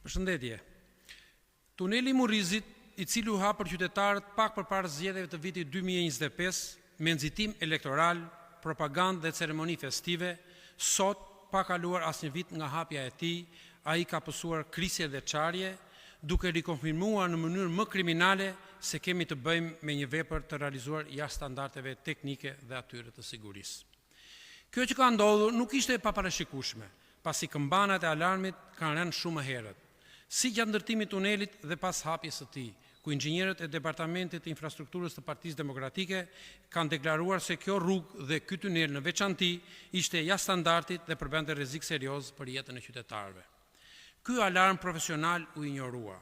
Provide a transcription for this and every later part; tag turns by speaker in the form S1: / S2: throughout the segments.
S1: Përshëndetje. Tuneli Murrizit, i cili u hap për qytetarët pak përpara zgjedhjeve të vitit 2025, me nxitim elektoral, propagandë dhe ceremoni festive, sot, pa kaluar asnjë vit nga hapja e tij, ai ka pësuar krisje dhe çarje, duke rikonfirmuar në mënyrë më kriminale se kemi të bëjmë me një vepër të realizuar jashtë standardeve teknike dhe atyre të sigurisë. Kjo që ka ndodhur nuk ishte e paparashikueshme, pasi këmbanat e alarmit kanë rënë shumë herët, si gjatë ndërtimit tunelit dhe pas hapjes së tij, ku inxhinierët e Departamentit të Infrastrukturës të Partisë Demokratike kanë deklaruar se kjo rrugë dhe ky tunel në veçanti ishte jashtë standardit dhe përbente rrezik serioz për jetën e qytetarëve. Ky alarm profesional u injorua.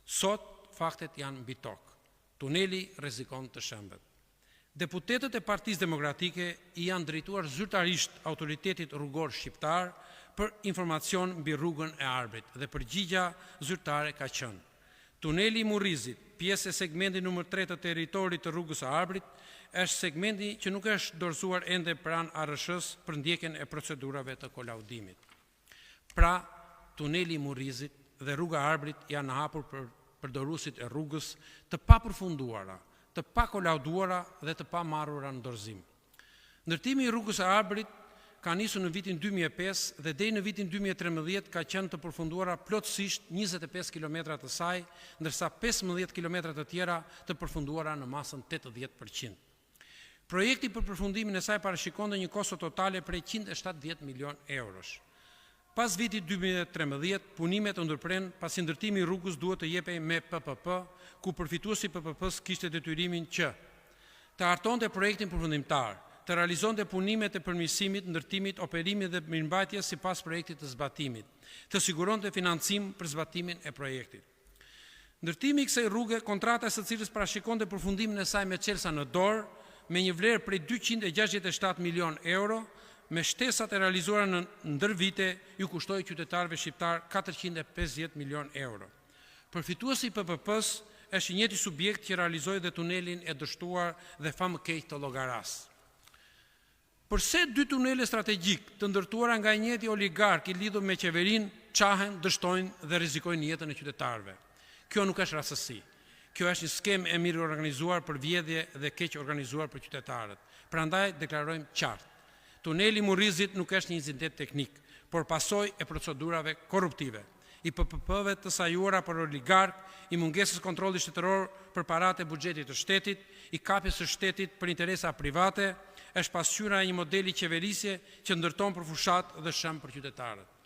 S1: Sot faktet janë mbi tokë. Tuneli rrezikon të shembet. Deputetët e Partisë Demokratike i janë drejtuar zyrtarisht autoritetit rrugor shqiptar për informacion mbi rrugën e Arbrit dhe përgjigja zyrtare ka qenë: tuneli i Murrizit, pjesë e segmentit nr. 3 të territorit të rrugës së Arbrit, është segmenti që nuk është dorëzuar ende pranë ARSH-s për ndjekjen e procedurave të kolaudimit. Pra, tuneli i Murrizit dhe rruga e Arbrit janë hapur për përdoruesit e rrugës të papërfunduara, të pakolauduara dhe të pamarrura në dorëzim. Ndërtimi i rrugës së Arbrit ka nisur në vitin 2005 dhe deri në vitin 2013 ka qenë të përfunduara plotësisht 25 kilometra të saj, ndërsa 15 kilometra të tjera të përfunduara në masën 80%. Projekti për përfundimin e saj parashikonte një kosto totale prej 170 milion eurosh. Pas vitit 2013, punimet u ndërpren pasi ndërtimi i rrugës duhet të jepej me PPP, ku përfituesi PPP-s kishte detyrimin që të hartonte projektin përfundimtar, të realizonte punimet e përmirësimit, ndërtimit, operimit dhe mirëmbajtjes sipas projektit të zbatimit, të siguronte financim për zbatimin e projektit. Ndërtimi i kësaj rruge, kontrata së cilës parashikonte përfundimin e saj me çelësa në dorë, me një vlerë prej 267 milion euro, me shtesat e realizuara në ndër vite, ju kushtoi qytetarëve shqiptar 450 milion euro. Përfituesi i PPP-s është i njëjti subjekt që realizoi dhe tunelin e dështuar dhe famëkeq të Llogaras. Përse dy tunele strategjik të ndërtuara nga një njëjti oligark i lidhur me qeverinë çahen, dështojnë dhe rrezikojnë jetën e qytetarëve? Kjo nuk është rastësi. Kjo është një skemë e mirë organizuar për vjedhje dhe keq organizuar për qytetarët. Prandaj deklarojmë qartë: tuneli i Murrizit nuk është një incident teknik, por pasojë e procedurave korruptive, i PPP-ve të sajuara për oligark, i mungesës kontrolli shtetëror për paratë e buxhetit të shtetit, i kapjes së shtetit për interesa private, është pasqyra e një modeli qeverisje që ndërton për fushat dhe shëm për qytetarët.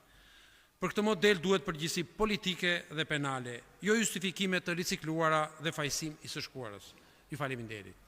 S1: Për këtë model duhet përgjegjësi politike dhe penale, jo justifikime të ricikluara dhe fajsim i së shkuarës. Ju faleminderit.